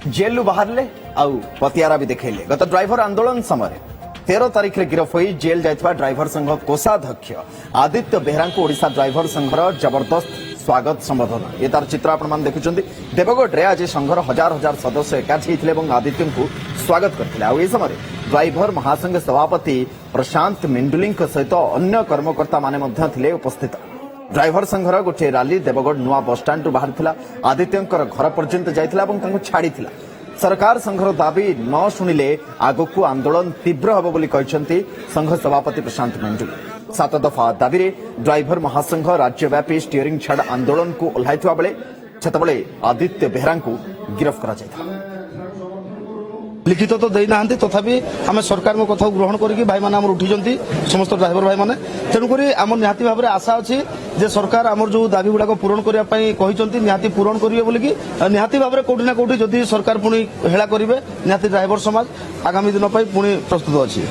जेलू बाहरले आउ पतियारा भी देखले गत ड्राइवर आंदोलन समय 13 तारिख में गिरफ हो जेल जाइथवा ड्राइवर संघ कोषाध्यक्ष आदित्य बेहरा को ओडिशा ड्राइवर संघर जबरदस्त स्वागत संबोधन ये तार चित्र आपण देखुं देवगढ़ आज संघर हजार हजार सदस्य एकाठी होते आदित्य को स्वागत करते समय ड्राइवर महासंघ सभापति प्रशांत मिंडुली सहित अन्य कर्मकर्ता माने उपस्थित ड्राइवर संघर गोटे रैली देवगढ़ नुआ बसस्टाण्ड बाहर आदित्य घर पर्यंत जाइला छाड़ी सरकार संघर दाबी न शुणिले आगक आंदोलन तीव्र हम बोली संघ सभापति प्रशांत मिंडुली 7 दफा दाबी रे ड्राइवर महासंघ राज्यव्यापी स्टीयरिंग छाड़ आंदोलन को ओह्लाइथिबा बेले सेतबेले आदित्य बेहरा को गिरफ्त करा जायथा। लिखित तो देना तथापि आम सरकार कथा ग्रहण करके भाई मैंने उठी समस्त ड्राइवर भाई मैंने तेणुक आम निहाती भाव में आशा अच्छी जे सरकार आमर जो दाबी गुड़ाक पूरण करने निहाती पूरण करेंगे बोलिकी निहाती भाव में कौटी ना कौटी जदि सरकार पुणी हेला करेंगे निहाती ड्राइवर समाज आगामी दिन पुणी प्रस्तुत अच्छी।